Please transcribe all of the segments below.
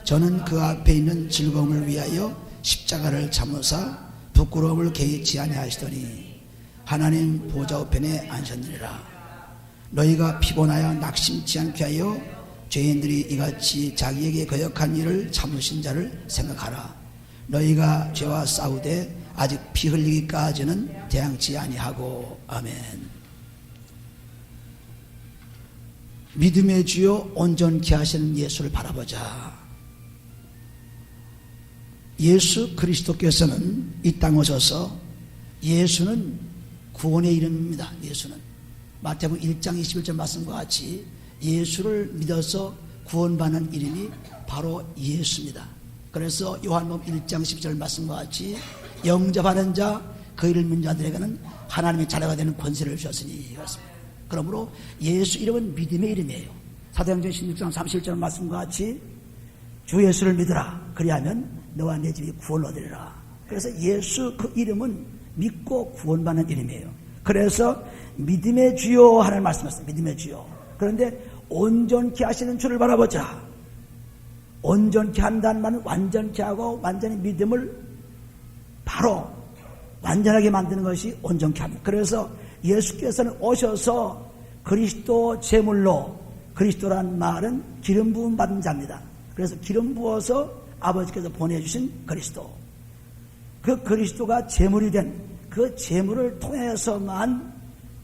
저는 그 앞에 있는 즐거움을 위하여 십자가를 참으사 부끄러움을 개의치 아니하시더니 하나님 보좌 우편에 앉으셨느니라. 너희가 피곤하여 낙심치 않게 하여 죄인들이 이같이 자기에게 거역한 일을 참으신 자를 생각하라. 너희가 죄와 싸우되 아직 피 흘리기까지는 대항치 아니하고. 아멘. 믿음의 주요 온전케 하시는 예수를 바라보자. 예수 그리스도께서는 이 땅 오셔서, 예수는 구원의 이름입니다. 예수는 마태복음 1장 21절 말씀과 같이 예수를 믿어서 구원받는 이름이 바로 예수입니다. 그래서 요한복음 1장 12절 말씀과 같이 영접하는 자, 그 이름을 믿는 자들에게는 하나님의 자녀가 되는 권세를 주셨으니 그렇습니다. 그러므로 예수 이름은 믿음의 이름이에요. 사도행전 16장 31절 말씀과 같이 주 예수를 믿으라. 그리하면 너와 내 집이 구원을 얻으리라. 그래서 예수 그 이름은 믿고 구원받는 이름이에요. 그래서 믿음의 주요 하는 말씀이었습니다. 믿음의 주요. 그런데 온전케 하시는 주를 바라보자. 온전케 한다는 말은 완전케 하고 완전히 믿음을 바로 완전하게 만드는 것이 온전케 합니다. 그래서 예수께서는 오셔서 그리스도 제물로, 그리스도란 말은 기름 부음 받은 자입니다. 그래서 기름 부어서 아버지께서 보내주신 그리스도, 그 그리스도가 제물이 된 그 제물을 통해서만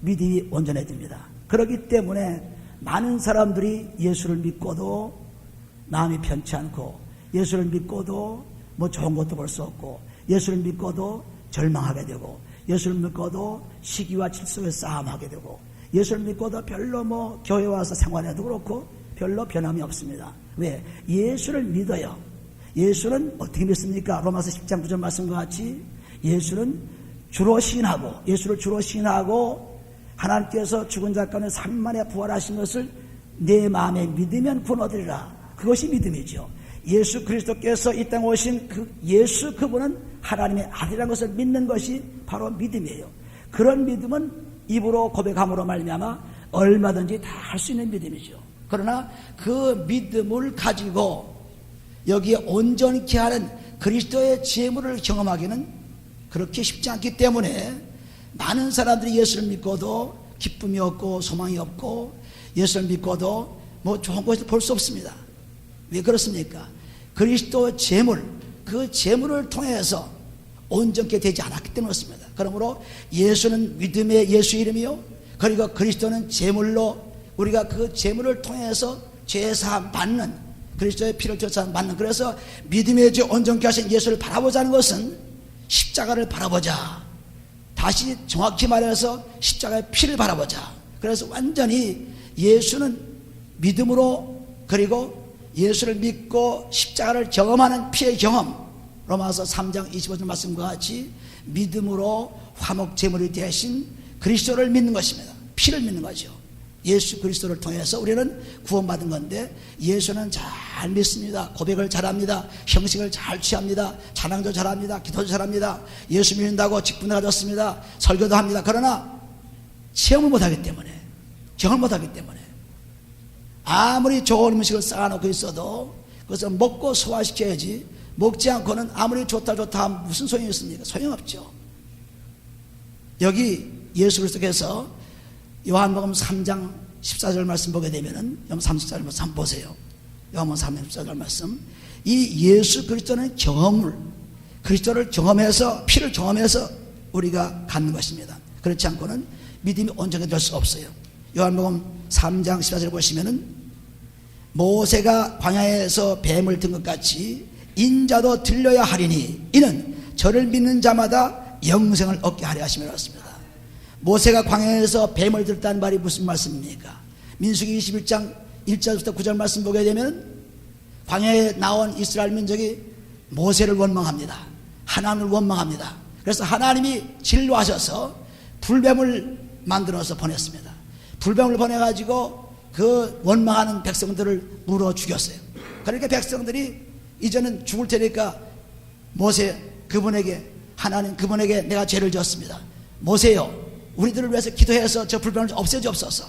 믿음이 온전해집니다. 그렇기 때문에 많은 사람들이 예수를 믿고도 마음이 편치 않고, 예수를 믿고도 뭐 좋은 것도 볼 수 없고, 예수를 믿고도 절망하게 되고, 예수를 믿고도 시기와 질서에 싸움하게 되고, 예수를 믿고도 별로 뭐 교회 와서 생활해도 그렇고 별로 변함이 없습니다. 왜? 예수를 믿어요. 예수는 어떻게 믿습니까? 로마서 10장 9절 말씀과 같이 예수는 주로 시인하고, 예수를 주로 시인하고 하나님께서 죽은 자 가운데 3일 만에 부활하신 것을 내 마음에 믿으면 구원 얻으리라. 그것이 믿음이죠. 예수 그리스도께서 이 땅에 오신 그 예수, 그분은 하나님의 아들이라는 것을 믿는 것이 바로 믿음이에요. 그런 믿음은 입으로 고백함으로 말미암아 얼마든지 다 할 수 있는 믿음이죠. 그러나 그 믿음을 가지고 여기에 온전케 하는 그리스도의 제물을 경험하기는 그렇게 쉽지 않기 때문에 많은 사람들이 예수를 믿고도 기쁨이 없고 소망이 없고, 예수를 믿고도 뭐 좋은 것을 볼 수 없습니다. 왜 그렇습니까? 그리스도 제물, 그 제물을 통해서 온전케 되지 않았기 때문에 그렇습니다. 그러므로 예수는 믿음의 예수 이름이요, 그리고 그리스도는 제물로, 우리가 그 제물을 통해서 죄사함 받는, 그리스도의 피를 죄사함 받는, 그래서 믿음의 주 온전케 하신 예수를 바라보자는 것은 십자가를 바라보자. 다시 정확히 말해서 십자가의 피를 바라보자. 그래서 완전히 예수는 믿음으로, 그리고 예수를 믿고 십자가를 경험하는 피의 경험, 로마서 3장 25절 말씀과 같이 믿음으로 화목 제물이 되신 그리스도를 믿는 것입니다. 피를 믿는 거죠. 예수 그리스도를 통해서 우리는 구원받은 건데, 예수는 잘 믿습니다. 고백을 잘합니다. 형식을 잘 취합니다. 찬양도 잘합니다. 기도도 잘합니다. 예수 믿는다고 직분을 가졌습니다. 설교도 합니다. 그러나 체험을 못하기 때문에, 경험을 못하기 때문에 아무리 좋은 음식을 쌓아놓고 있어도 그것을 먹고 소화시켜야지, 먹지 않고는 아무리 좋다 하면 무슨 소용이 있습니까? 소용없죠. 여기 예수 그리스도께서 요한복음 3장 14절 말씀 보게 되면은, 34절 말씀 한번 보세요. 요한복음 3장 14절 말씀. 이 예수 그리스도는 경험을, 그리스도를 경험해서, 피를 경험해서 우리가 갖는 것입니다. 그렇지 않고는 믿음이 온전히 될 수 없어요. 요한복음 3장 14절 보시면은, 모세가 광야에서 뱀을 든 것 같이 인자도 들려야 하리니 이는 저를 믿는 자마다 영생을 얻게 하려 하심이라 했습니다. 모세가 광야에서 뱀을 들었다는 말이 무슨 말씀입니까? 민수기 21장 1절부터 9절 말씀 보게 되면 광야에 나온 이스라엘 민족이 모세를 원망합니다. 하나님을 원망합니다. 그래서 하나님이 진노하셔서 불뱀을 만들어서 보냈습니다. 불뱀을 보내가지고 그 원망하는 백성들을 물어 죽였어요. 그러니까 백성들이 이제는 죽을 테니까 모세, 그분에게, 하나님 그분에게 내가 죄를 지었습니다. 모세요, 우리들을 위해서 기도해서 저 불뱀을 없애주옵소서.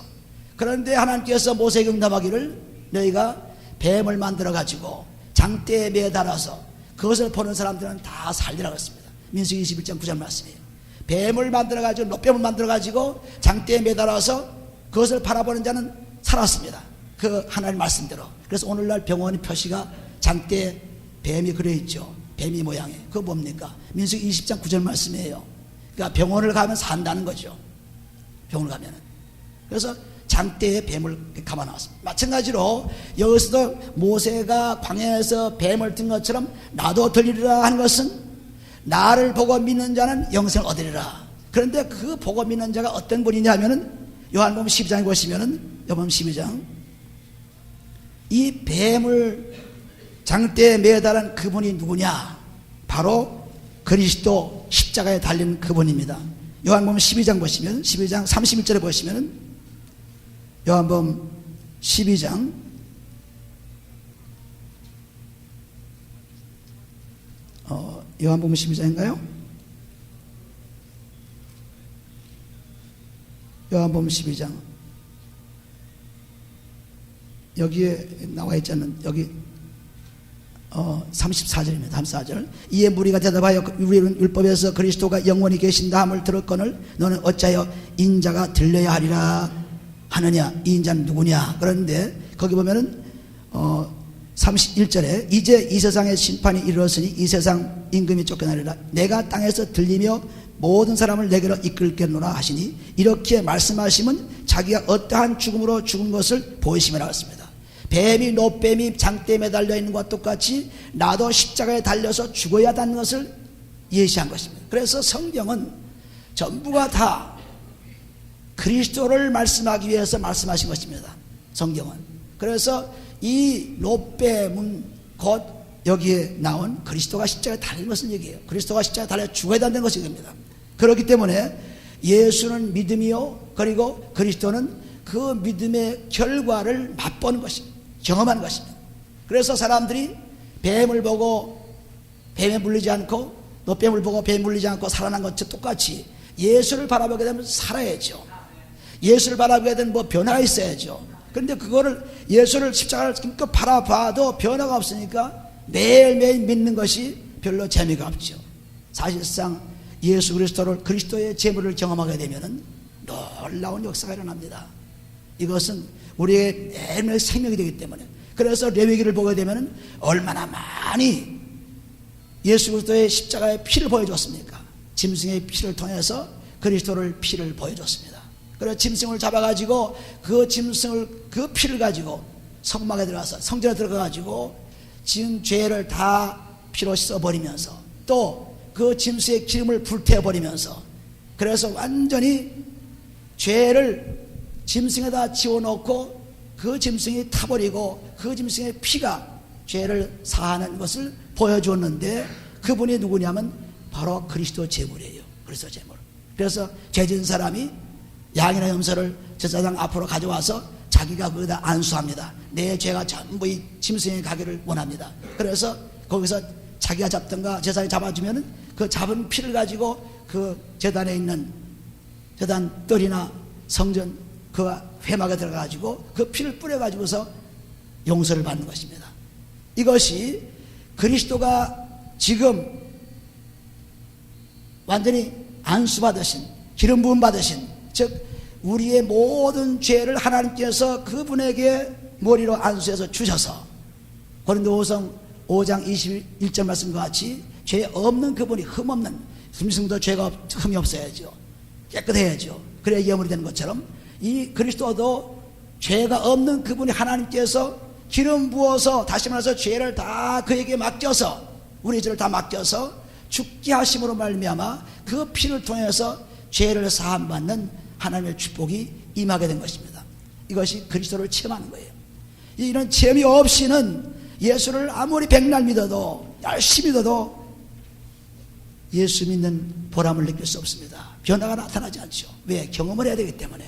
그런데 하나님께서 모세에게 응답하기를, 너희가 뱀을 만들어 가지고 장대에 매달아서 그것을 보는 사람들은 다 살리라고 했습니다. 민수기 21장 9절 말씀이에요. 뱀을 만들어가지고, 노뱀을 만들어가지고 장대에 매달아서 그것을 바라보는 자는 살았습니다. 그 하나님 말씀대로. 그래서 오늘날 병원 표시가 장대에 뱀이 그려있죠. 뱀이 모양에. 그거 뭡니까? 민수기 20장 9절 말씀이에요. 그러니까 병원을 가면 산다는 거죠. 병원을 가면은. 그래서 장대에 뱀을 감아 나왔습니다. 마찬가지로 여기서도 모세가 광야에서 뱀을 든 것처럼 나도 들리리라 하는 것은 나를 보고 믿는 자는 영생을 얻으리라. 그런데 그 보고 믿는 자가 어떤 분이냐 하면은 요한복음 12장에 보시면은 요한복음 12장 이 뱀을 장대에 매달은 그분이 누구냐? 바로 그리스도 십자가에 달린 그분입니다. 요한복음 12장 보시면 12장 31절에 보시면은 요한복음 12장 요한복음 12장인가요? 요한복음 12장 여기에 나와 있잖아요. 여기 34절입니다. 34절. 이에 무리가 대답하여 우리는 율법에서 그리스도가 영원히 계신다 함을 들었거늘 너는 어찌하여 인자가 들려야 하리라 하느냐. 이 인자는 누구냐. 그런데 거기 보면은 31절에 이제 이 세상의 심판이 이르렀으니 이 세상 임금이 쫓겨나리라. 내가 땅에서 들리며 모든 사람을 내게로 이끌겠노라 하시니 이렇게 말씀하시면 자기가 어떠한 죽음으로 죽은 것을 보이심이라 했습니다. 뱀이 노뱀이 장대에 매달려 있는 것과 똑같이 나도 십자가에 달려서 죽어야 한다는 것을 예시한 것입니다. 그래서 성경은 전부가 다 그리스도를 말씀하기 위해서 말씀하신 것입니다. 성경은. 그래서 이 노뱀은 곧 여기에 나온 그리스도가 십자가에 달린 것을 얘기해요. 그리스도가 십자가에 달려 죽어야 한다는 것입니다. 그렇기 때문에 예수는 믿음이요, 그리고 그리스도는 그 믿음의 결과를 맛보는 것입니다. 경험하는 것입니다. 그래서 사람들이 뱀을 보고 뱀에 물리지 않고 노뱀을 보고 뱀에 물리지 않고 살아난 것과 똑같이 예수를 바라보게 되면 살아야죠. 예수를 바라보게 되면 뭐 변화가 있어야죠. 그런데 그거를 예수를 십자가를 지금껏 바라봐도 변화가 없으니까 매일매일 믿는 것이 별로 재미가 없죠. 사실상 예수 그리스도를 그리스도의 재물을 경험하게 되면은 놀라운 역사가 일어납니다. 이것은 우리의 매일매일 생명이 되기 때문에. 그래서 레위기를 보게 되면은 얼마나 많이 예수 그리스도의 십자가의 피를 보여줬습니까? 짐승의 피를 통해서 그리스도를 피를 보여줬습니다. 그래서 짐승을 잡아가지고 그 짐승을 그 피를 가지고 성막에 들어가서 성전에 들어가가지고 지은 죄를 다 피로 씻어버리면서 또 그 짐승의 기름을 불태워버리면서 그래서 완전히 죄를 짐승에다 지워놓고 그 짐승이 타버리고 그 짐승의 피가 죄를 사하는 것을 보여줬는데 그분이 누구냐면 바로 그리스도 제물이에요. 그리스도 제물. 그래서 죄진 사람이 양이나 염소를 제사장 앞으로 가져와서 자기가 거기다 안수합니다. 내 죄가 전부 이 짐승에 가기를 원합니다. 그래서 거기서 자기가 잡든가 제사장이 잡아주면은 그 잡은 피를 가지고 그 제단에 있는 제단 뜰이나 성전 그 회막에 들어가가지고 그 피를 뿌려가지고서 용서를 받는 것입니다. 이것이 그리스도가 지금 완전히 안수받으신 기름 부음 받으신 즉 우리의 모든 죄를 하나님께서 그분에게 머리로 안수해서 주셔서 고린도후서 5장 21절 말씀과 같이 죄 없는 그분이 흠없는 짐승도 죄가 흠이 없어야죠. 깨끗해야죠. 그래야 예물이 되는 것처럼 이 그리스도도 죄가 없는 그분이 하나님께서 기름 부어서 다시 말해서 죄를 다 그에게 맡겨서 우리 죄를 다 맡겨서 죽게 하심으로 말미암아 그 피를 통해서 죄를 사함받는 하나님의 축복이 임하게 된 것입니다. 이것이 그리스도를 체험하는 거예요. 이런 체험이 없이는 예수를 아무리 백날 믿어도 열심히 믿어도 예수 믿는 보람을 느낄 수 없습니다. 변화가 나타나지 않죠. 왜? 경험을 해야 되기 때문에.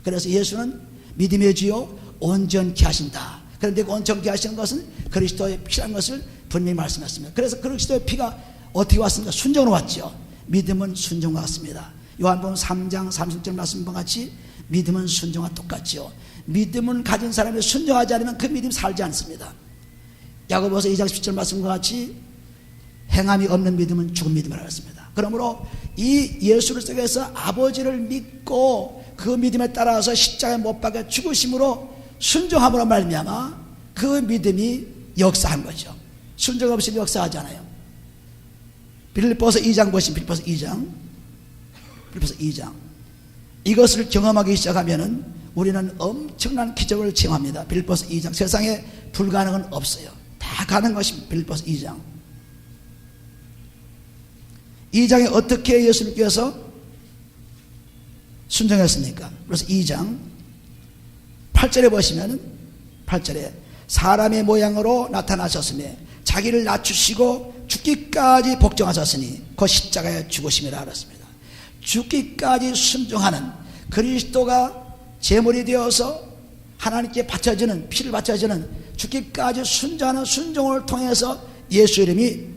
그래서 예수는 믿음의 주요 온전케 하신다. 그런데 그 온전케 하시는 것은 그리스도의 피라는 것을 분명히 말씀했습니다. 그래서 그리스도의 피가 어떻게 왔습니까? 순종으로 왔죠. 믿음은 순종과 같습니다. 요한복음 3장 30절 말씀과 같이 믿음은 순종과 똑같죠. 믿음은 가진 사람이 순종하지 않으면 그 믿음 살지 않습니다. 야고보서 2장 10절 말씀과 같이 행함이 없는 믿음은 죽은 믿음이라고 했습니다. 그러므로 이 예수를 속에서 아버지를 믿고 그 믿음에 따라서 십자가에 못 박혀 죽으심으로 순종함으로 말미암아 그 믿음이 역사한 거죠. 순종 없이 역사하잖아요. 빌립보서 2장 보시면 빌립보서 2장 이것을 경험하기 시작하면은 우리는 엄청난 기적을 체험합니다. 빌립보서 2장 세상에 불가능은 없어요. 다 가는 것입니다. 빌립보서 2장에 어떻게 예수님께서 순종했습니까? 그래서 2장 8절에 보시면은 8절에 사람의 모양으로 나타나셨으며 자기를 낮추시고 죽기까지 복종하셨으니 그 십자가에 죽으심이라 하였습니다. 죽기까지 순종하는 그리스도가 제물이 되어서 하나님께 바쳐지는 피를 바쳐지는 죽기까지 순종하는 순종을 통해서 예수 이름이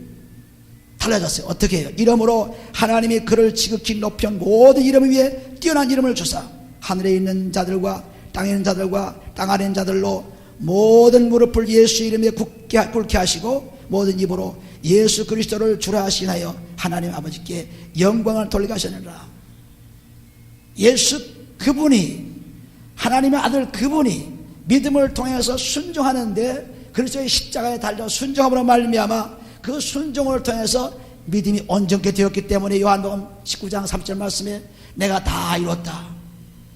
달라졌어요. 어떻게 해요? 이름으로 하나님이 그를 지극히 높여 모든 이름 위에 뛰어난 이름을 주사 하늘에 있는 자들과 땅에 있는 자들과 땅 아래 있는 자들로 모든 무릎을 예수 이름에 꿇게 하시고 모든 입으로 예수 그리스도를 주라 하시나요 하나님 아버지께 영광을 돌리게 하시느니라. 예수 그분이 하나님의 아들 그분이 믿음을 통해서 순종하는데 그리스도의 십자가에 달려 순종함으로 말미암아 그 순종을 통해서 믿음이 온전케 되었기 때문에 요한복음 19장 3절 말씀에 내가 다 이뤘다.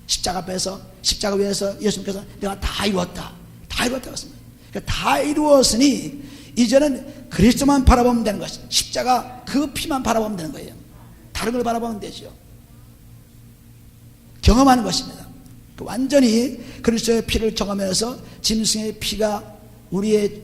십자가 앞에서 십자가 위에서 예수님께서 내가 다 이뤘다. 다 이뤘다고 했습니다. 그러니까 다 이루었으니 이제는 그리스도만 바라보면 되는 것이죠. 십자가 그 피만 바라보면 되는 거예요. 다른 걸 바라보면 되죠. 경험하는 것입니다. 완전히 그리스도의 피를 경험해서 짐승의 피가 우리의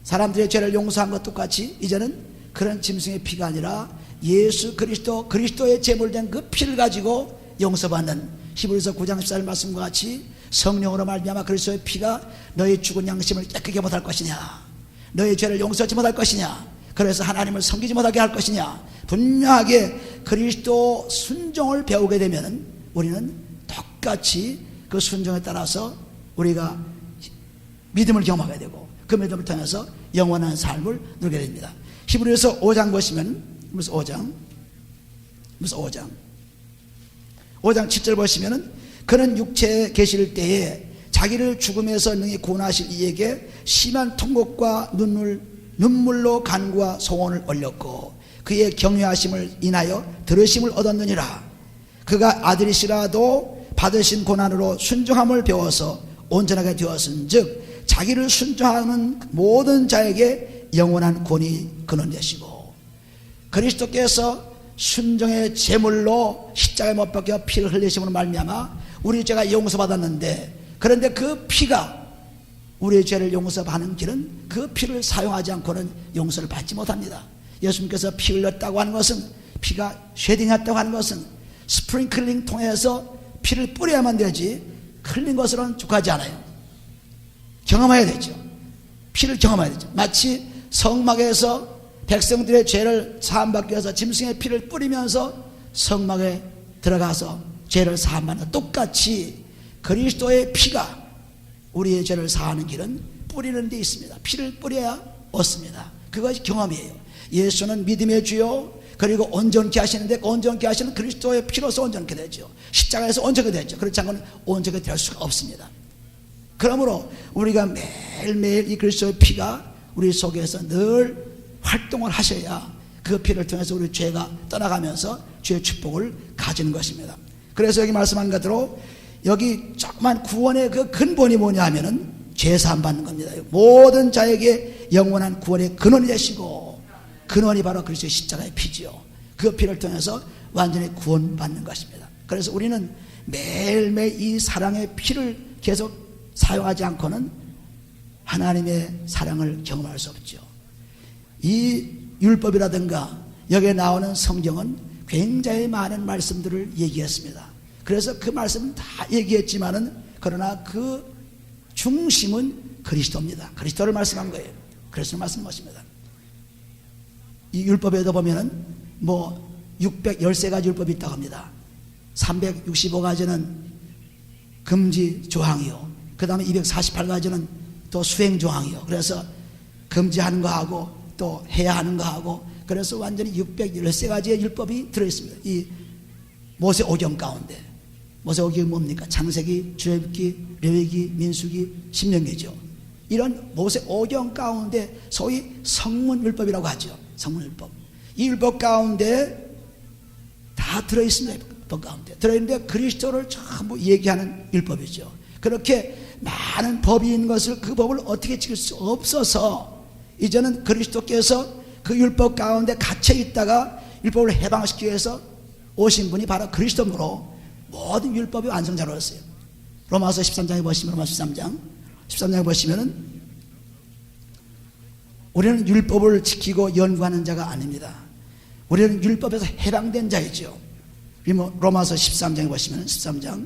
사람들의 죄를 용서한 것 똑같이 이제는 그런 짐승의 피가 아니라 예수 그리스도의 제물된 그 피를 가지고 용서받는 히브리서 9장 14절 말씀과 같이 성령으로 말미암아 그리스도의 피가 너의 죽은 양심을 깨끗게 못할 것이냐, 너의 죄를 용서하지 못할 것이냐, 그래서 하나님을 섬기지 못하게 할 것이냐. 분명하게 그리스도 순종을 배우게 되면 우리는 똑같이 그 순종에 따라서 우리가 믿음을 경험하게 되고 그 믿음을 통해서 영원한 삶을 누리게 됩니다. 히브리서 5장 보시면 무슨 5장 7절 보시면은 그는 육체에 계실 때에 자기를 죽음에서 능히 구원하실 이에게 심한 통곡과 눈물로 간구와 소원을 올렸고 그의 경외하심을 인하여 들으심을 얻었느니라. 그가 아들이시라도 받으신 고난으로 순종함을 배워서 온전하게 되었은즉 자기를 순종하는 모든 자에게 영원한 구원이 근원되시고 그리스도께서 순종의 제물로 십자가에 못 박혀 피를 흘리심으로 말미암아 우리 죄가 용서받았는데 그런데 그 피가 우리의 죄를 용서하는 길은 그 피를 사용하지 않고는 용서를 받지 못합니다. 예수님께서 피 흘렸다고 하는 것은 피가 쉐딩했다고 하는 것은 스프링클링 통해서 피를 뿌려야만 되지 흘린 것으로는 족하지 않아요. 경험해야 되죠. 피를 경험해야 되죠. 마치 성막에서 백성들의 죄를 사함받기 위해서 짐승의 피를 뿌리면서 성막에 들어가서 죄를 사함받는 똑같이 그리스도의 피가 우리의 죄를 사하는 길은 뿌리는 데 있습니다. 피를 뿌려야 얻습니다. 그것이 경험이에요. 예수는 믿음의 주요 그리고 온전케 하시는데 온전케 하시는 그리스도의 피로서 온전케 되죠. 십자가에서 온전케 되죠. 그렇지 않고는 온전케 될 수가 없습니다. 그러므로 우리가 매일매일 이 그리스도의 피가 우리 속에서 늘 활동을 하셔야 그 피를 통해서 우리 죄가 떠나가면서 죄의 축복을 가지는 것입니다. 그래서 여기 말씀한 것대로 여기 조그만 구원의 그 근본이 뭐냐 하면은 죄사함 받는 겁니다. 모든 자에게 영원한 구원의 근원이 되시고 근원이 바로 그리스도의 십자가의 피지요. 그 피를 통해서 완전히 구원받는 것입니다. 그래서 우리는 매일매일 이 사랑의 피를 계속 사용하지 않고는 하나님의 사랑을 경험할 수 없죠. 이 율법이라든가 여기에 나오는 성경은 굉장히 많은 말씀들을 얘기했습니다. 그래서 그 말씀은 다 얘기했지만은 그러나 그 중심은 그리스도입니다. 그리스도를 말씀한 거예요. 그리스도를 말씀한 것입니다. 이 율법에도 보면은 뭐 613가지 율법이 있다고 합니다. 365가지는 금지 조항이요. 그 다음에 248가지는 또 수행 조항이요. 그래서 금지하는 거하고 또 해야 하는 거하고, 그래서 완전히 613가지의 율법이 들어있습니다. 이 모세오경 가운데. 모세오경이 뭡니까? 창세기, 출애굽기, 레위기, 민수기, 신명기죠. 이런 모세오경 가운데 소위 성문율법이라고 하죠. 성문율법. 이 율법 가운데 다 들어있습니다. 율법 가운데 들어있는데 그리스도를 전부 얘기하는 율법이죠. 그렇게 많은 법이 있는 것을, 그 법을 어떻게 지킬 수 없어서 이제는 그리스도께서 그 율법 가운데 갇혀 있다가 율법을 해방시키기 위해서 오신 분이 바로 그리스도므로 모든 율법이 완성자로였어요. 로마서 13장에 보시면, 로마서 13장에 보시면은 우리는 율법을 지키고 연구하는 자가 아닙니다. 우리는 율법에서 해방된 자이죠. 로마서 13장에 보시면, 13장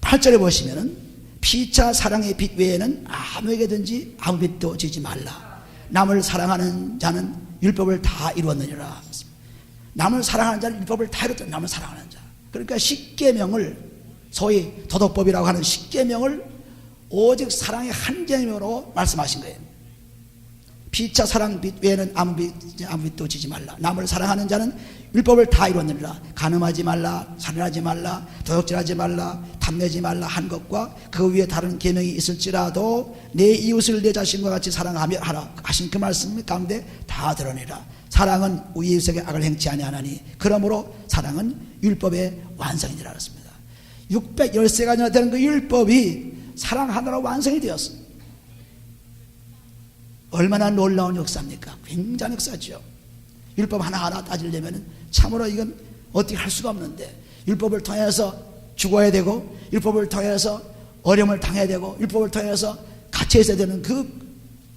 8절에 보시면은 피차 사랑의 빛 외에는 아무에게든지 아무 빛도 지지 말라. 남을 사랑하는 자는 율법을 다 이루었느니라. 남을 사랑하는 자는 율법을 다 이뤘다. 남을 사랑하는 자. 그러니까 십계명을, 소위 도덕법이라고 하는 십계명을 오직 사랑의 한 계명으로 말씀하신 거예요. 피차 사랑 빛 외에는 아무 빛도 지지 말라. 남을 사랑하는 자는 율법을 다 이뤘느니라. 간음하지 말라, 살인하지 말라, 도둑질하지 말라, 탐내지 말라 한 것과 그 위에 다른 계명이 있을지라도 내 이웃을 내 자신과 같이 사랑하며 하라 하신 그 말씀 가운데 다 드러내라. 사랑은 우리 이웃에게 악을 행치 아니하나니 그러므로 사랑은 율법의 완성이니라 그랬습니다. 613가지나 되는 그 율법이 사랑 하나로 완성이 되었습니다. 얼마나 놀라운 역사입니까? 굉장한 역사죠. 율법 하나하나 따지려면 참으로 이건 어떻게 할 수가 없는데, 율법을 통해서 죽어야 되고, 율법을 통해서 어려움을 당해야 되고, 율법을 통해서 갇혀 있어야 되는 그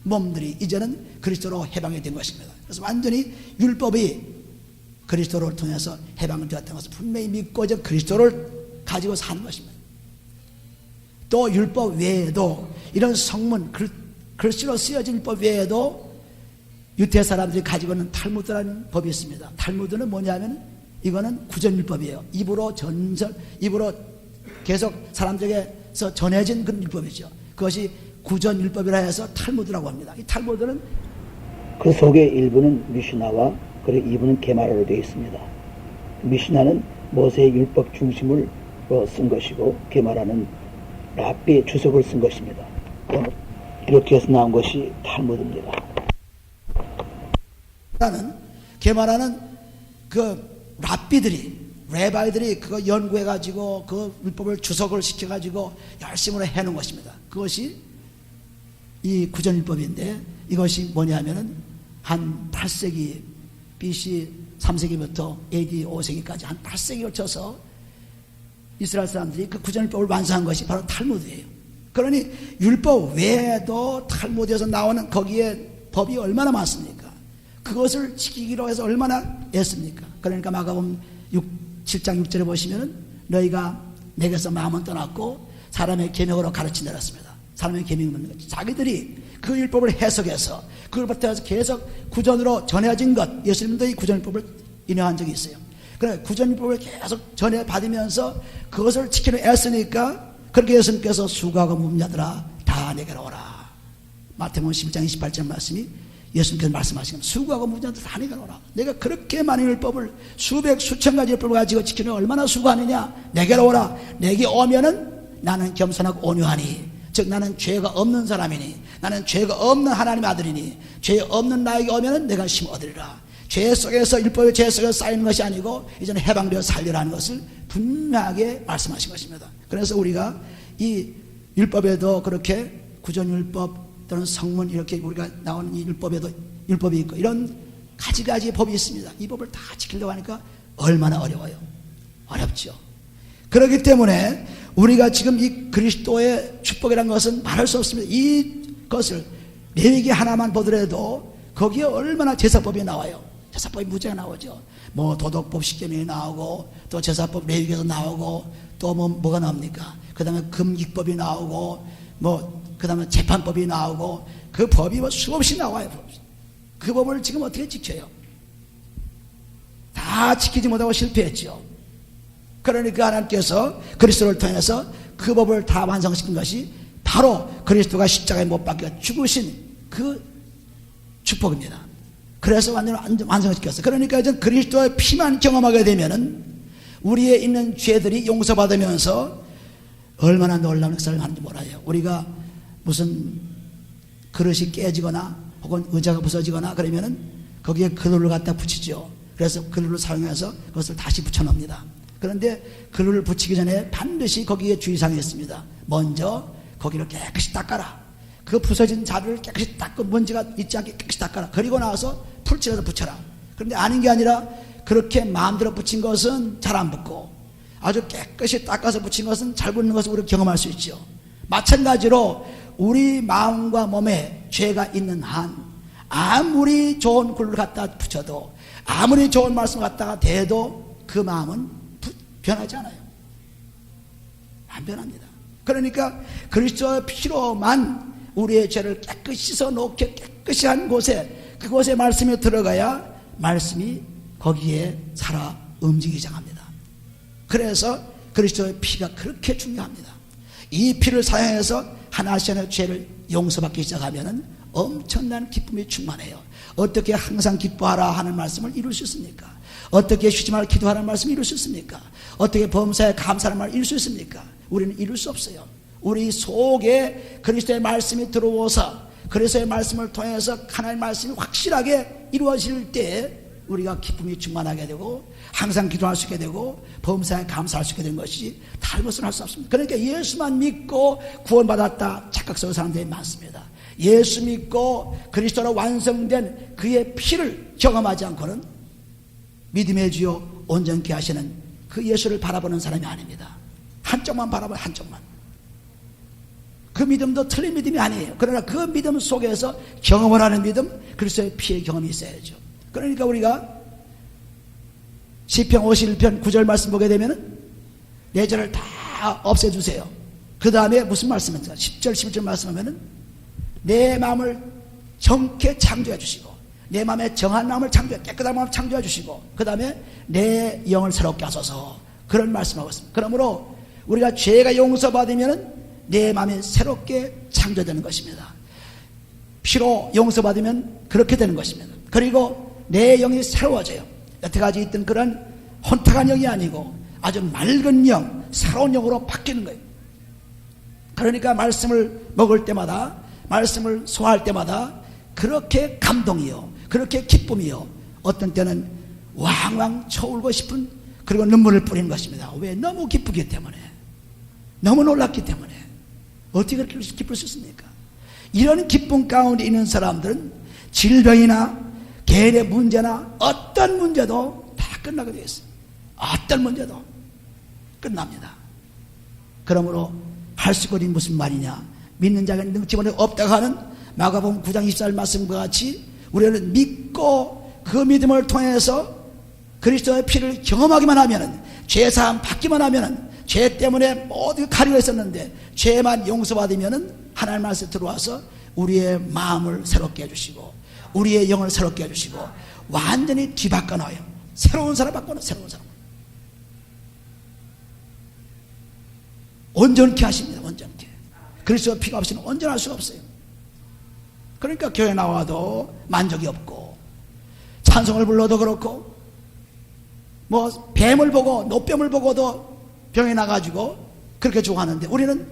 몸들이 이제는 그리스도로 해방이 된 것입니다. 그래서 완전히 율법이 그리스도를 통해서 해방을 되었다는 것을 분명히 믿고 이제 그리스도를 가지고 사는 것입니다. 또 율법 외에도 이런 성문, 글씨로 쓰여진 율법 외에도 유대 사람들이 가지고 있는 탈무드라는 법이 있습니다. 탈무드는 뭐냐면 이거는 구전율법이에요. 입으로 계속 사람들에게서 전해진 그런 율법이죠. 그것이 구전율법이라 해서 탈무드라고 합니다. 이 탈무드는 그 속의 일부는 미슈나와 그리고 일부는 게마라로 되어 있습니다. 미슈나는 모세의 율법 중심을 쓴 것이고 게마라는 랍비의 주석을 쓴 것입니다. 이렇게 해서 나온 것이 탈무드입니다. 게마라는 그 레바이들이 그거 연구해가지고 그 율법을 주석을 시켜가지고 열심으로 해놓은 것입니다. 그것이 이 구전율법인데, 이것이 뭐냐면은 한 8세기 BC 3세기부터 AD 5세기까지 한 8세기 걸쳐서 이스라엘 사람들이 그 구전율법을 완성한 것이 바로 탈무드예요. 그러니 율법 외에도 탈무드에서 나오는 거기에 법이 얼마나 많습니까? 그것을 지키기로 해서 얼마나 애씁니까? 그러니까 마가복음 7장 6절에 보시면은 너희가 내게서 마음은 떠났고 사람의 계명으로 가르친다 그랬습니다. 사람의 계명은 자기들이 그 율법을 해석해서 그걸부터 해서 계속 구전으로 전해진 것, 예수님도 이 구전율법을 인용한 적이 있어요. 그래 구전율법을 계속 전해받으면서 그것을 지키려 애쓰니까 그렇게 예수님께서 수고하고 무거운 자들아 다 내게로 오라. 마태복음 11장 28절 말씀이 예수님께서 말씀하시면 수고하고 무거운 자들 다 내게로 오라. 내가 그렇게 많은 율법을 수백 수천 가지 율법을 가지고 지키려 얼마나 수고하느냐. 내게로 오라. 내게 오면은 나는 겸손하고 온유하니, 즉 나는 죄가 없는 사람이니, 나는 죄가 없는 하나님의 아들이니, 죄 없는 나에게 오면은 내가 심 얻으리라. 죄 속에서 율법의 죄 속에서 쌓이는 것이 아니고 이제는 해방되어 살리라는 것을 분명하게 말씀하신 것입니다. 그래서 우리가 이 율법에도 그렇게 구전율법 또는 성문 이렇게 우리가 나오는 이 율법에도 율법이 있고 이런 가지가지 법이 있습니다. 이 법을 다 지키려고 하니까 얼마나 어려워요. 어렵죠. 그렇기 때문에 우리가 지금 이 그리스도의 축복이라는 것은 말할 수 없습니다. 이것을 레위기 하나만 보더라도 거기에 얼마나 제사법이 나와요. 제사법이 무지가 나오죠. 뭐 도덕법 십계명이 나오고 또 제사법 레위기에서 나오고 또 뭐가 나옵니까? 그 다음에 금기법이 나오고 그 다음에 재판법이 나오고 그 법이 뭐 수없이 나와요. 그 법을 지금 어떻게 지켜요? 다 지키지 못하고 실패했죠. 그러니까 하나님께서 그리스도를 통해서 그 법을 다 완성시킨 것이 바로 그리스도가 십자가에 못 박혀 죽으신 그 축복입니다. 그래서 완성시켰어요. 그러니까 이제 그리스도의 피만 경험하게 되면은 우리의 있는 죄들이 용서받으면서 얼마나 놀라운 역사를 하는지 몰라요. 우리가 무슨 그릇이 깨지거나 혹은 의자가 부서지거나 그러면은 거기에 그늘을 갖다 붙이죠. 그래서 그늘을 사용해서 그것을 다시 붙여놓습니다. 그런데 그늘을 붙이기 전에 반드시 거기에 주의사항이 있습니다. 먼저 거기를 깨끗이 닦아라. 그 부서진 자리를 깨끗이 닦고 먼지가 있지 않게 깨끗이 닦아라. 그리고 나서 풀칠해서 붙여라. 그런데 아닌 게 아니라 그렇게 마음대로 붙인 것은 잘 안 붙고 아주 깨끗이 닦아서 붙인 것은 잘 붙는 것을 우리가 경험할 수 있죠. 마찬가지로 우리 마음과 몸에 죄가 있는 한 아무리 좋은 굴을 갖다 붙여도 아무리 좋은 말씀을 갖다가 대도 그 마음은 변하지 않아요. 안 변합니다. 그러니까 그리스도의 피로만 우리의 죄를 깨끗이 씻어놓게 깨끗이 한 곳에 그곳에 말씀이 들어가야 말씀이 거기에 살아 움직이기 시작합니다. 그래서 그리스도의 피가 그렇게 중요합니다. 이 피를 사용해서 하나씩 죄를 용서받기 시작하면 엄청난 기쁨이 충만해요. 어떻게 항상 기뻐하라 하는 말씀을 이룰 수 있습니까? 어떻게 쉬지 말고 기도하라는 말씀을 이룰 수 있습니까? 어떻게 범사에 감사하는 말을 이룰 수 있습니까? 우리는 이룰 수 없어요. 우리 속에 그리스도의 말씀이 들어오서 그리스도의 말씀을 통해서 하나님의 말씀이 확실하게 이루어질 때 우리가 기쁨이 충만하게 되고 항상 기도할 수 있게 되고 범사에 감사할 수 있게 되는 것이지 다른 것은 할 수 없습니다. 그러니까 예수만 믿고 구원받았다 착각스러운 사람들이 많습니다. 예수 믿고 그리스도로 완성된 그의 피를 경험하지 않고는 믿음의 주요 온전케 하시는 그 예수를 바라보는 사람이 아닙니다. 한쪽만 바라봐요. 한쪽만. 그 믿음도 틀린 믿음이 아니에요. 그러나 그 믿음 속에서 경험을 하는 믿음, 그리스도의 피의 경험이 있어야죠. 그러니까 우리가 시편 51편 9절 말씀 보게 되면은 내 죄를 다 없애주세요. 그 다음에 무슨 말씀입니까? 10절 11절 말씀하면은 내 마음을 정케 창조해 주시고 내 마음에 정한 마음을 창조해 깨끗한 마음을 창조해 주시고 그 다음에 내 영을 새롭게 하소서 그런 말씀하고 있습니다. 그러므로 우리가 죄가 용서받으면 내 마음이 새롭게 창조되는 것입니다. 피로 용서받으면 그렇게 되는 것입니다. 그리고 내 영이 새로워져요. 여태까지 있던 그런 혼탁한 영이 아니고 아주 맑은 영, 새로운 영으로 바뀌는 거예요. 그러니까 말씀을 먹을 때마다 말씀을 소화할 때마다 그렇게 감동이요 그렇게 기쁨이요 어떤 때는 왕왕 쳐울고 싶은 그리고 눈물을 뿌리는 것입니다. 왜? 너무 기쁘기 때문에 너무 놀랐기 때문에 어떻게 그렇게 기쁠 수 있습니까? 이런 기쁨 가운데 있는 사람들은 질병이나 개인의 문제나 어떤 문제도 다 끝나게 되어 있어요. 어떤 문제도 끝납니다. 그러므로 할 수 있거니 무슨 말이냐 믿는 자가 능치만이 없다고 하는 마가복음 9장 24절 말씀과 같이 우리는 믿고 그 믿음을 통해서 그리스도의 피를 경험하기만 하면 죄사함 받기만 하면 죄 때문에 모두 가리고 있었는데 죄만 용서받으면 하나님 말씀에 들어와서 우리의 마음을 새롭게 해주시고 우리의 영을 새롭게 해주시고 완전히 뒤바꿔 놔요. 새로운 사람 바꿔 새로운 사람 온전케 하십니다. 온전케. 그리스도 피가 없이는 온전할 수가 없어요. 그러니까 교회 나와도 만족이 없고 찬송을 불러도 그렇고 뭐 뱀을 보고 노뱀을 보고도 병에 나가지고 그렇게 좋아하는데 우리는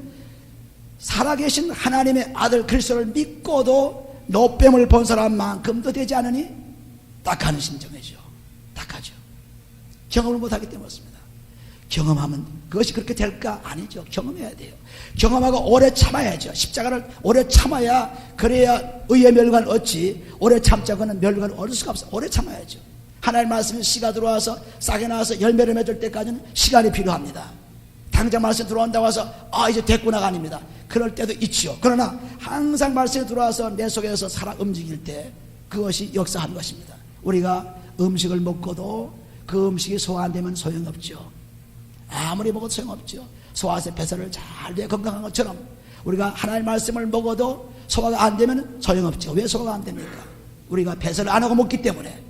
살아계신 하나님의 아들 그리스도를 믿고도 노뱀을 본 사람만큼도 되지 않으니 딱하는 심정이죠. 딱하죠. 경험을 못하기 때문이었습니다. 경험하면 그것이 그렇게 될까? 아니죠. 경험해야 돼요. 경험하고 오래 참아야죠. 십자가를 오래 참아야 그래야 의의 멸관을 얻지 오래 참자고는 멸관을 얻을 수가 없어요. 오래 참아야죠. 하나님 말씀이 씨가 들어와서 싹이 나와서 열매를 맺을 때까지는 시간이 필요합니다. 당장 말씀이 들어온다고 해서 이제 됐구나가 아닙니다. 그럴 때도 있지요. 그러나 항상 말씀이 들어와서 내 속에서 살아 움직일 때 그것이 역사하는 것입니다. 우리가 음식을 먹고도 그 음식이 소화 안 되면 소용없죠. 아무리 먹어도 소용없죠. 소화세 배설을 잘 돼 건강한 것처럼 우리가 하나님의 말씀을 먹어도 소화가 안 되면 소용없죠. 왜 소화가 안 됩니까? 우리가 배설을 안 하고 먹기 때문에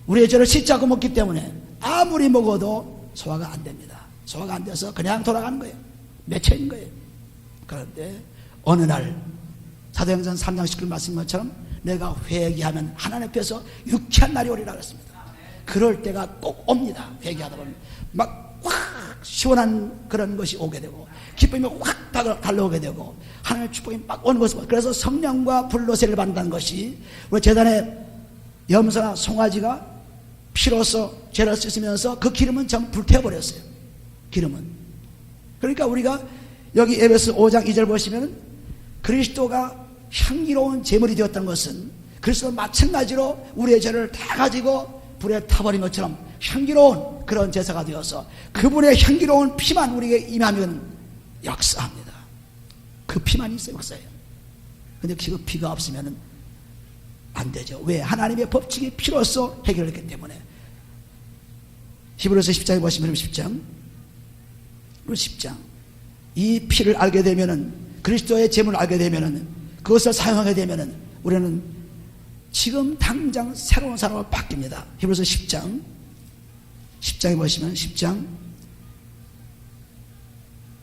우리의 죄를 씻지 않고 먹기 때문에 아무리 먹어도 소화가 안 됩니다. 소화가 안 돼서 그냥 돌아가는 거예요. 맺혀있는 거예요. 그런데 어느 날 사도행전 3장 19절 말씀 것처럼 내가 회개하면 하나님 앞에서 유쾌한 날이 오리라 그랬습니다. 그럴 때가 꼭 옵니다. 회개하다 보면 막 확 시원한 그런 것이 오게 되고 기쁨이 확 달려오게 되고 하나님의 축복이 막 오는 것을. 그래서 성령과 불로 세례를 받는다는 것이 우리 제단의 염소나 송아지가 피로써 죄를 씻으면서 그 기름은 전부 불태워버렸어요. 기름은. 그러니까 우리가 여기 에베소 5장 2절 보시면 그리스도가 향기로운 제물이 되었다는 것은 그리스도 마찬가지로 우리의 죄를 다 가지고 불에 타버린 것처럼 향기로운 그런 제사가 되어서 그분의 향기로운 피만 우리에게 임하면 역사합니다. 그 피만 있어요. 역사예요. 근데 그 피가 없으면 안 되죠. 왜? 하나님의 법칙이 피로써 해결했기 때문에. 히브리서 10장에 보시면 10장 이 피를 알게 되면은 그리스도의 제물을 알게 되면은 그것을 사용하게 되면은 우리는 지금 당장 새로운 사람으로 바뀝니다. 히브리서 10장에 보시면 10장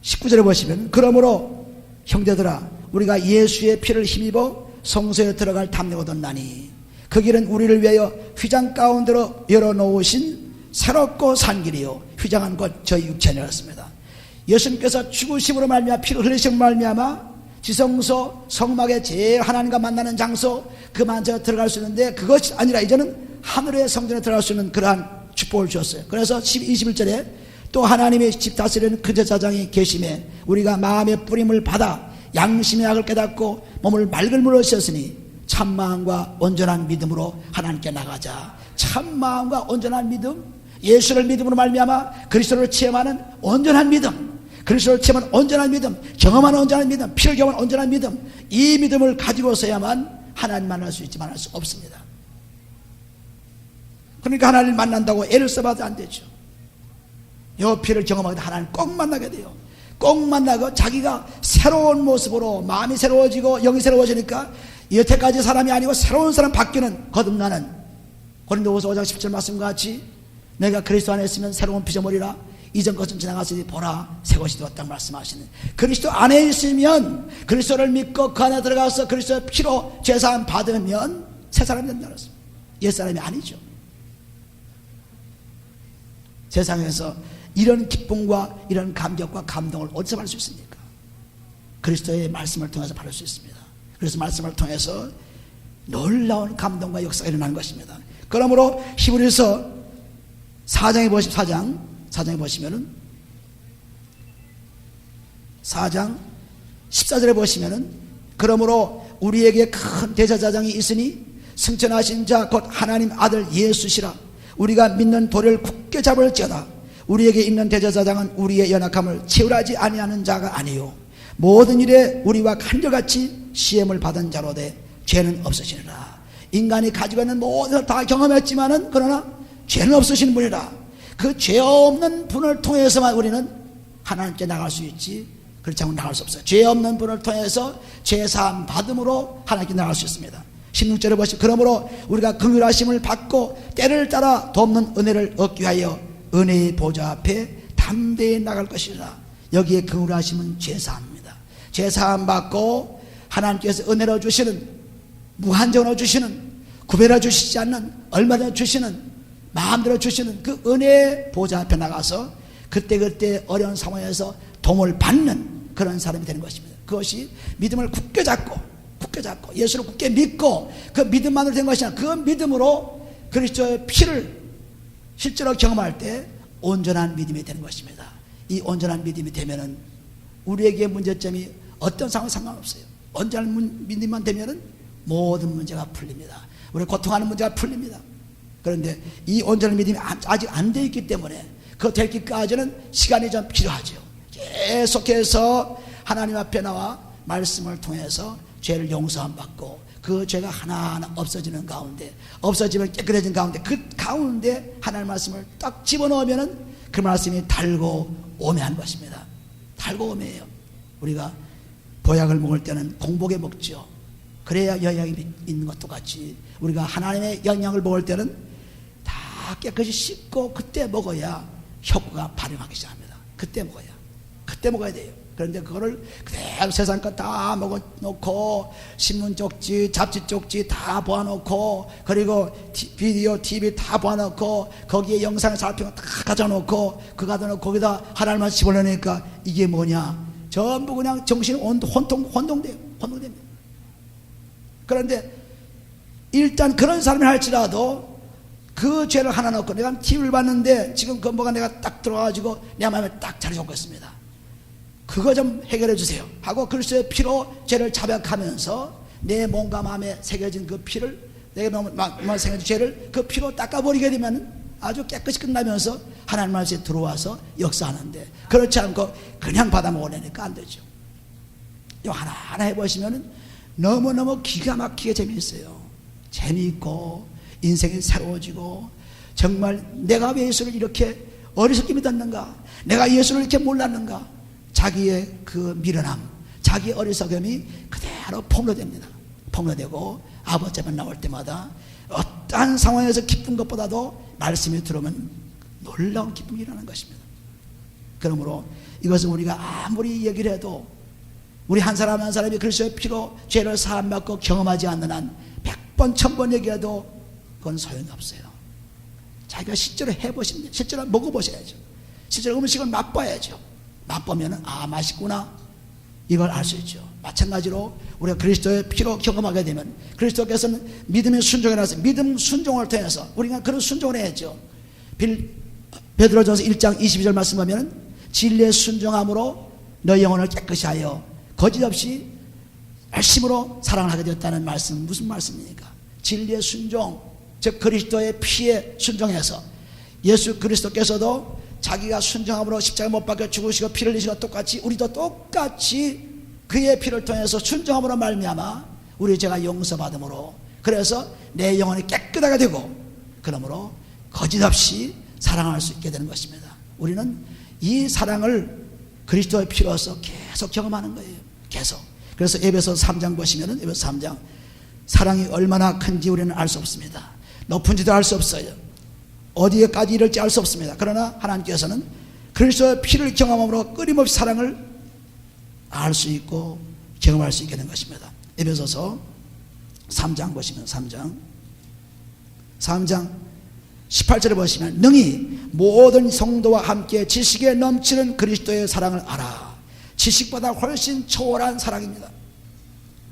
19절에 보시면 그러므로 형제들아 우리가 예수의 피를 힘입어 성소에 들어갈 탐내고 뒀나니 그 길은 우리를 위하여 휘장 가운데로 열어놓으신 새롭고 산 길이요 휘장한 것 저희 육체니였습니다. 예수님께서 죽으심으로 말미암아 피를 흘리심으로 말미암아 지성소 성막의 제일 하나님과 만나는 장소 그 만져서 들어갈 수 있는데 그것이 아니라 이제는 하늘의 성전에 들어갈 수 있는 그러한 축복을 주었어요. 그래서 21절에 또 하나님의 집 다스리는 그 제사장이 계심에 우리가 마음의 뿌림을 받아 양심의 악을 깨닫고 몸을 맑은 물로 씻었으니 참마음과 온전한 믿음으로 하나님께 나가자. 참마음과 온전한 믿음, 예수를 믿음으로 말미암아 그리스도를 체험하는 온전한 믿음, 그리스도를 체험하는 온전한 믿음, 경험하는 온전한 믿음, 피를 경험하는 온전한 믿음, 이 믿음을 가지고서야만 하나님 만날 수 있지 만날 수 없습니다. 그러니까 하나님을 만난다고 애를 써봐도 안 되죠. 이 피를 경험하게 되면 하나님 꼭 만나게 돼요. 꼭 만나고 자기가 새로운 모습으로 마음이 새로워지고 영이 새로워지니까 여태까지 사람이 아니고 새로운 사람 바뀌는 거듭나는 고린도후서 5장 10절 말씀과 같이 내가 그리스도 안에 있으면 새로운 피조물이라 이전 것은 지나갔으니 보라 새 것이 되었다고 말씀하시는 그리스도 안에 있으면 그리스도를 믿고 그 안에 들어가서 그리스도의 피로 죄사함 받으면 새 사람이 된다는 것입니다. 옛 사람이 아니죠. 세상에서 이런 기쁨과 이런 감격과 감동을 어디서 받을 수 있습니까? 그리스도의 말씀을 통해서 받을 수 있습니다. 그래서 말씀을 통해서 놀라운 감동과 역사가 일어나는 것입니다. 그러므로 히브리서 4장에 보시면은 4장 14절에 보시면은 그러므로 우리에게 큰 대제사장이 있으니 승천하신 자 곧 하나님 아들 예수시라. 우리가 믿는 도를 굳게 잡을지어다. 우리에게 있는 대제사장은 우리의 연약함을 채울하지 아니하는 자가 아니요 모든 일에 우리와 한결같이 시험을 받은 자로 돼 죄는 없으시니라. 인간이 가지고 있는 모든 걸 다 경험했지만은 그러나 죄는 없으신 분이라. 그 죄 없는 분을 통해서만 우리는 하나님께 나갈 수 있지 그렇지 않으면 나갈 수 없어요. 죄 없는 분을 통해서 죄사함 받음으로 하나님께 나갈 수 있습니다. 16절에 보시면 그러므로 우리가 긍휼하심을 받고 때를 따라 돕는 은혜를 얻기 위하여 은혜의 보좌 앞에 담대히 나갈 것이라. 여기에 긍휼하심은 죄사함입니다. 죄사함 받고 하나님께서 은혜로 주시는 무한정으로 주시는 구별해 주시지 않는 얼마나 주시는 마음대로 주시는 그 은혜의 보좌 앞에 나가서 그때그때 어려운 상황에서 도움을 받는 그런 사람이 되는 것입니다. 그것이 믿음을 굳게 잡고 예수를 굳게 믿고 그 믿음만으로 된 것이 아니라 그 믿음으로 그리스도의 피를 실제로 경험할 때 온전한 믿음이 되는 것입니다. 이 온전한 믿음이 되면은 우리에게 문제점이 어떤 상황 상관없어요. 온전한 믿음만 되면은 모든 문제가 풀립니다. 우리 고통하는 문제가 풀립니다. 그런데 이 온전한 믿음이 아직 안 되어 있기 때문에 그거 되기까지는 시간이 좀 필요하죠. 계속해서 하나님 앞에 나와 말씀을 통해서 죄를 용서함 받고 그 죄가 하나하나 없어지는 가운데 없어지면 깨끗해진 가운데 그 가운데 하나님의 말씀을 딱 집어넣으면은 그 말씀이 달고 오매한 것입니다. 달고 오매해요. 우리가 보약을 먹을 때는 공복에 먹죠. 그래야 영양이 있는 것도 같이 우리가 하나님의 영양을 먹을 때는 다 깨끗이 씻고 그때 먹어야 효과가 발휘하기 시작합니다. 그때 먹어야. 그때 먹어야 돼요. 그런데 그거를 그대로 세상 거 다 먹어놓고 신문 쪽지, 잡지 쪽지 다 보아놓고, 그리고 비디오, TV 다 보아놓고, 거기에 영상 살펴 다 가져놓고, 그 가져놓고 거기다 하나님만 집어넣으니까 이게 뭐냐? 전부 그냥 정신이 혼동돼요. 혼동됩니다. 그런데 일단 그런 사람이 할지라도 그 죄를 하나 넣고, 내가 TV를 봤는데 지금 그 뭐가 내가 딱 들어와가지고 내 마음에 딱 자리 잡고 있습니다. 그거 좀 해결해 주세요 하고 그리스도의 피로 죄를 자백하면서 내 몸과 마음에 새겨진 그 피를, 내 마음에 새겨진 죄를 그 피로 닦아버리게 되면 아주 깨끗이 끝나면서 하나님 말씀에 들어와서 역사하는데, 그렇지 않고 그냥 받아 먹으려니까 안 되죠. 이거 하나하나 해보시면 너무너무 기가 막히게 재미있어요. 재미있고 인생이 새로워지고, 정말 내가 왜 예수를 이렇게 어리석게 믿었는가, 내가 예수를 이렇게 몰랐는가, 자기의 그 미련함, 자기의 어리석음이 그대로 폭로됩니다. 폭로되고 아버지 앞에 나올 때마다 어떠한 상황에서 기쁜 것보다도 말씀이 들어오면 놀라운 기쁨이 일어나는 것입니다. 그러므로 이것은 우리가 아무리 얘기를 해도, 우리 한 사람 한 사람이 그리스도의 피로 죄를 사함받고 경험하지 않는 한 100번 1000번 얘기해도 그건 소용이 없어요. 자기가 실제로 해보시면, 실제로 먹어보셔야죠. 실제로 음식을 맛봐야죠. 맛보면 아, 맛있구나, 이걸 알 수 있죠. 마찬가지로 우리가 그리스도의 피로 경험하게 되면, 그리스도께서는 믿음의 순종에 나서 믿음 순종을 통해서 우리가 그런 순종을 해야죠. 베드로전서 1장 22절 말씀 보면 진리의 순종함으로 너희 영혼을 깨끗이 하여 거짓없이 열심으로 사랑을 하게 되었다는 말씀은 무슨 말씀입니까? 진리의 순종, 즉 그리스도의 피에 순종해서, 예수 그리스도께서도 자기가 순종함으로 십자가에 못 박혀 죽으시고 피를 흘리시고 똑같이 우리도 똑같이 그의 피를 통해서 순종함으로 말미암아 우리 죄가 용서받음으로, 그래서 내 영혼이 깨끗하게 되고, 그러므로 거짓없이 사랑할 수 있게 되는 것입니다. 우리는 이 사랑을 그리스도의 피로서 계속 경험하는 거예요. 계속. 그래서 에베소 3장 보시면은, 에베소 3장, 사랑이 얼마나 큰지 우리는 알 수 없습니다. 높은지도 알 수 없어요. 어디에까지 이럴지 알 수 없습니다. 그러나 하나님께서는 그리스도의 피를 경험함으로 끊임없이 사랑을 알 수 있고 경험할 수 있게 된 것입니다. 에베소서 3장 보시면, 3장 18절에 보시면 능히 모든 성도와 함께 지식에 넘치는 그리스도의 사랑을 알아. 지식보다 훨씬 초월한 사랑입니다.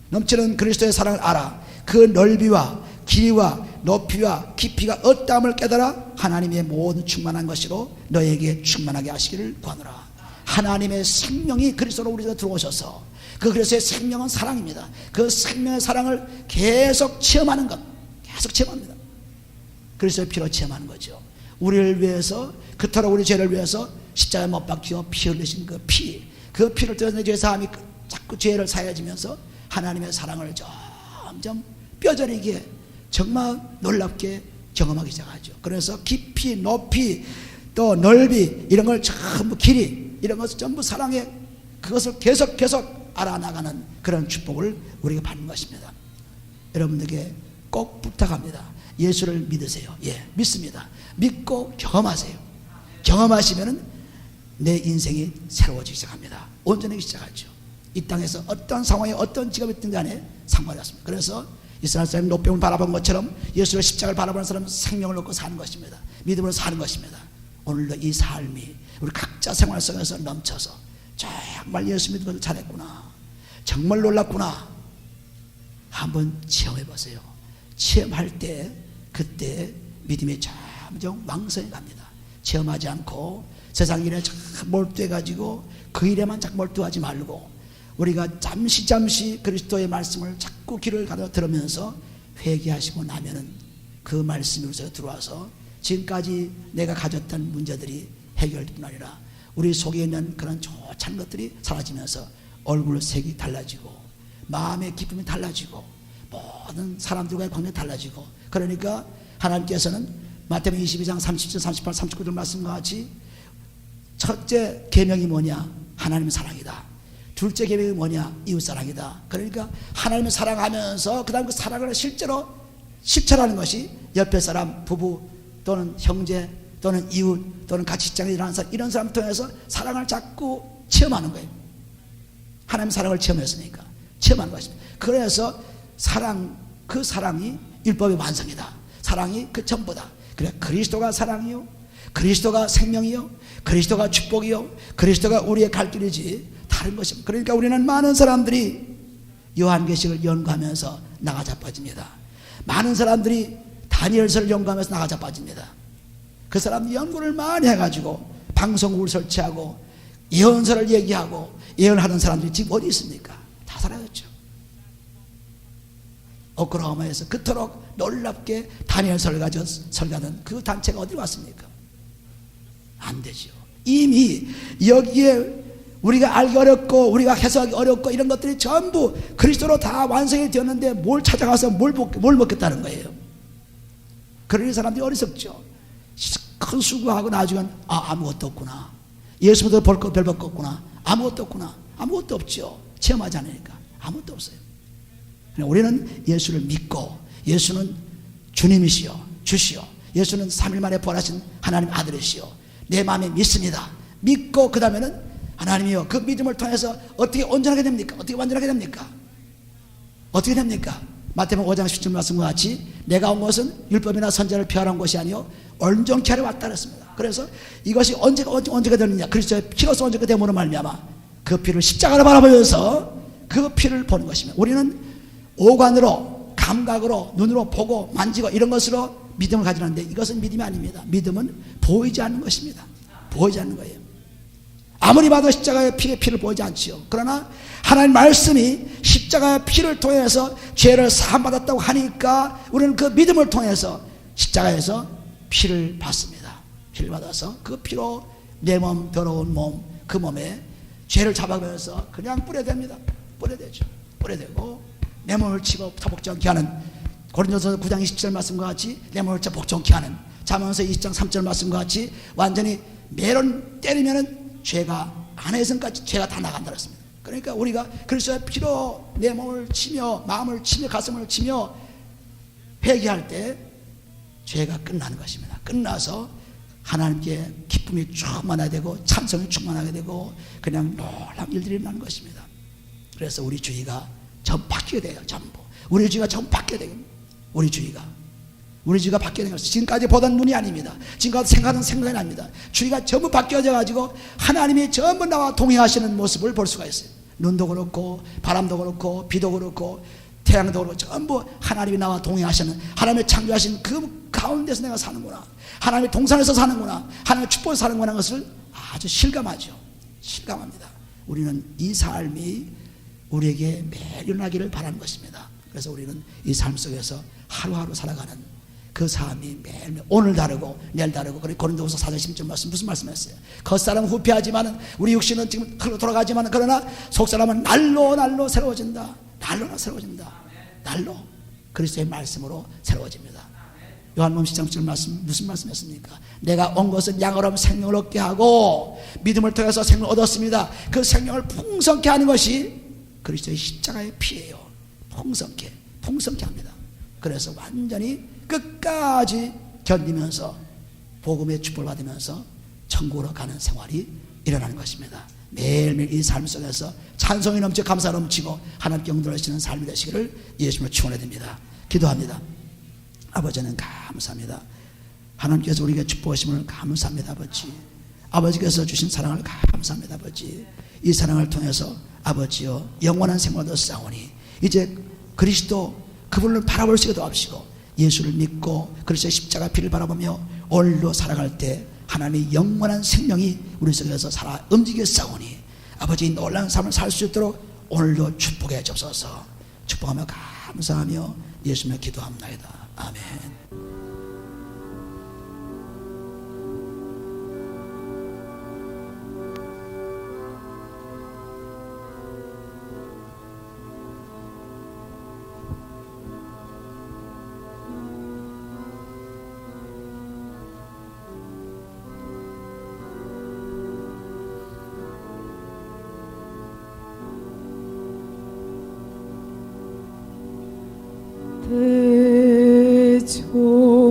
넘치는 그리스도의 사랑을 알아. 그 넓이와 길이와 높이와 깊이가 어떠함을 깨달아 하나님의 모든 충만한 것으로 너에게 충만하게 하시기를 구하노라. 하나님의 생명이 그리스도로 우리가 들어오셔서, 그 그리스도의 생명은 사랑입니다. 그 생명의 사랑을 계속 체험하는 것, 계속 체험합니다. 그리스도의 피로 체험하는 거죠. 우리를 위해서, 그토록 우리 죄를 위해서 십자가에 못 박혀 피 흘리신 그 피, 그 피를 통해서 내 죄 사함이 자꾸 죄를 사해지면서 하나님의 사랑을 점점 뼈저리게 정말 놀랍게 경험하기 시작하죠. 그래서 깊이, 높이, 또 넓이, 이런 걸 전부, 길이, 이런 것을 전부 사랑해, 그것을 계속 알아나가는 그런 축복을 우리가 받는 것입니다. 여러분들에게 꼭 부탁합니다. 예수를 믿으세요. 예, 믿습니다. 믿고 경험하세요. 경험하시면은 내 인생이 새로워지기 시작합니다. 온전하기 시작하죠. 이 땅에서 어떤 상황에 어떤 직업이 있든 간에 상관이 없습니다. 그래서 이스라엘 사람이 노병을 바라본 것처럼 예수의 십자가를 바라보는 사람은 생명을 얻고 사는 것입니다. 믿음으로 사는 것입니다. 오늘도 이 삶이 우리 각자 생활 속에서 넘쳐서 정말 예수 믿는 것을 잘했구나, 정말 놀랐구나, 한번 체험해 보세요. 체험할 때 그때 믿음이 점점 왕성해 갑니다. 체험하지 않고 세상 일에 자꾸 몰두해가지고 그 일에만 자꾸 몰두하지 말고, 우리가 잠시 그리스도의 말씀을 자꾸 귀를 가려 들으면서 회개하시고 나면은 그 말씀이 우리에게 들어와서 지금까지 내가 가졌던 문제들이 해결될 뿐 아니라 우리 속에 있는 그런 좋은 것들이 사라지면서 얼굴 색이 달라지고 마음의 기쁨이 달라지고 모든 사람들과의 관계가 달라지고, 그러니까 하나님께서는 마태복음 22장 37, 38, 39절 말씀과 같이 첫째 계명이 뭐냐? 하나님의 사랑이다. 둘째 계명이 뭐냐? 이웃사랑이다. 그러니까 하나님을 사랑하면서 그 다음 그 사랑을 실제로 실천하는 것이 옆에 사람, 부부 또는 형제 또는 이웃 또는 같이 직장에 일하는 사람, 이런 사람을 통해서 사랑을 자꾸 체험하는 거예요. 하나님 사랑을 체험했으니까 체험하는 것입니다. 그래서 그 사랑이 율법의 완성이다. 사랑이 그 전부다. 그래, 그리스도가 사랑이요, 그리스도가 생명이요, 그리스도가 축복이요, 그리스도가 우리의 갈 길이지 다른 것입니다. 그러니까 우리는 많은 사람들이 요한계시록을 연구하면서 나가 자빠집니다. 많은 사람들이 다니엘서를 연구하면서 나가 자빠집니다. 그 사람들이 연구를 많이 해가지고 방송국을 설치하고 예언서를 얘기하고 예언하는 사람들이 지금 어디 있습니까? 다 사라졌죠. 오클라호마에서 그토록 놀랍게 다니엘서를 가지고 설교하던 그 단체가 어디 왔습니까? 안 되죠. 이미 여기에 우리가 알기 어렵고 우리가 해석하기 어렵고 이런 것들이 전부 그리스도로 다 완성이 되었는데 뭘 찾아가서 뭘 먹겠다는 거예요. 그러니 사람들이 어리석죠. 큰 수고하고 나중엔 아무것도 없구나. 예수 믿어 볼 것 별것 없구나. 아무것도 없구나. 아무것도 없죠. 체험하지 않으니까 아무것도 없어요. 우리는 예수를 믿고 예수는 주님이시여 주시여, 예수는 3일 만에 부활하신 하나님 아들이시여 내 마음에 믿습니다. 믿고 그 다음에는 하나님이여, 그 믿음을 통해서 어떻게 온전하게 됩니까? 어떻게 완전하게 됩니까? 어떻게 됩니까? 마태복음 5장 10절 말씀과 같이 내가 온 것은 율법이나 선지자를 폐하러 온 것이 아니요 온전케 하려 왔다 그랬습니다. 그래서 이것이 언제가 되느냐, 그리스도의 피로서 언제가 되므로 말미암아 그 피를 십자가로 바라보면서 그 피를 보는 것입니다. 우리는 오관으로, 감각으로, 눈으로 보고 만지고 이런 것으로 믿음을 가지는데 이것은 믿음이 아닙니다. 믿음은 보이지 않는 것입니다. 보이지 않는 거예요. 아무리 봐도 십자가의 피를 보이지 않지요. 그러나 하나님 말씀이 십자가의 피를 통해서 죄를 사함받았다고 하니까 우리는 그 믿음을 통해서 십자가에서 피를 받습니다. 피를 받아서 그 피로 내 몸, 더러운 몸, 그 몸에 죄를 잡아가면서 그냥 뿌려댑니다. 뿌려대죠. 뿌려대고 내 몸을 치고 복종케 하는, 고린도서 9장 20절 말씀과 같이 내 몸을 쳐 복종케 하는, 잠언서 20장 3절 말씀과 같이 완전히 매론 때리면은 죄가 안에서까지 죄가 다 나간다 그랬습니다. 그러니까 우리가 그리스도의 피로 내 몸을 치며 마음을 치며 가슴을 치며 회개할 때 죄가 끝나는 것입니다. 끝나서 하나님께 기쁨이 충만하게 되고 찬송이 충만하게 되고 그냥 놀라운 일들이 일어나는 것입니다. 그래서 우리 주의가 전부 바뀌게 돼요. 전부 우리 주의가 전부 바뀌게 돼요. 우리 주의가 바뀌게 된 것입니다. 지금까지 보던 눈이 아닙니다. 지금까지 생각하던 생각이 아닙니다. 주의가 전부 바뀌어져 가지고 하나님이 전부 나와 동행하시는 모습을 볼 수가 있어요. 눈도 그렇고 바람도 그렇고 비도 그렇고 태양도 그렇고 전부 하나님이 나와 동행하시는, 하나님이 창조하신 그 가운데서 내가 사는구나, 하나님의 동산에서 사는구나, 하나님의 축복에서 사는구나 하는 것을 아주 실감하죠. 실감합니다. 우리는 이 삶이 우리에게 매일 일어나기를 바라는 것입니다. 그래서 우리는 이 삶 속에서 하루하루 살아가는 그 삶이 매일매일 오늘 다르고 내일 다르고. 그리고 고린도후서 4장 10절 말씀 무슨 말씀했어요? 겉사람은 후패하지만 우리 육신은 지금 돌아가지만 그러나 속사람은 날로 새로워진다. 날로 새로워진다. 날로 그리스도의 말씀으로 새로워집니다. 요한복음 10장 10절 말씀 무슨 말씀했습니까? 내가 온 것은 양으로 생명을 얻게 하고 믿음을 통해서 생명을 얻었습니다. 그 생명을 풍성케 하는 것이 그리스도의 십자가의 피예요. 풍성케 합니다. 그래서 완전히 끝까지 견디면서 복음의 축복을 받으면서 천국으로 가는 생활이 일어나는 것입니다. 매일매일 이 삶 속에서 찬송이 넘치고 감사 넘치고 하나님께 영접하시는 삶이 되시기를 예수님을 축원해 드립니다. 기도합니다. 아버지는 감사합니다. 하나님께서 우리에게 축복하심을 감사합니다. 아버지, 아버지께서 주신 사랑을 감사합니다. 아버지, 이 사랑을 통해서 아버지여 영원한 생활을 얻었사오니 이제 그리스도 그분을 바라볼 수도 없이고 예수를 믿고 그리스도의 십자가 피를 바라보며 오늘도 살아갈 때 하나님의 영원한 생명이 우리 속에서 살아 움직였사오니 아버지 놀라운 삶을 살 수 있도록 오늘도 축복해 주옵소서. 축복하며 감사하며 예수님의 기도합니다. 아멘. 대조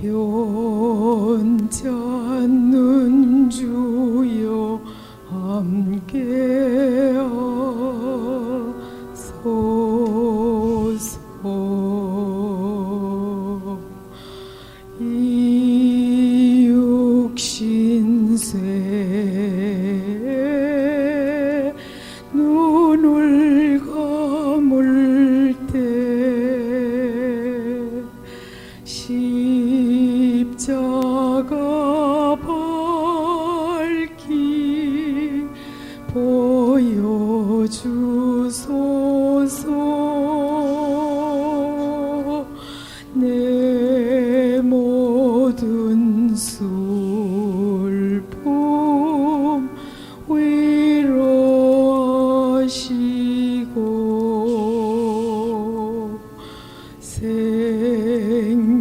변치 않는 주여 함께하소서. 이 육신세 눈을 감을 때 십자가 밝히 보여주소서. 내 모든 슬픔 위로하시고 생명의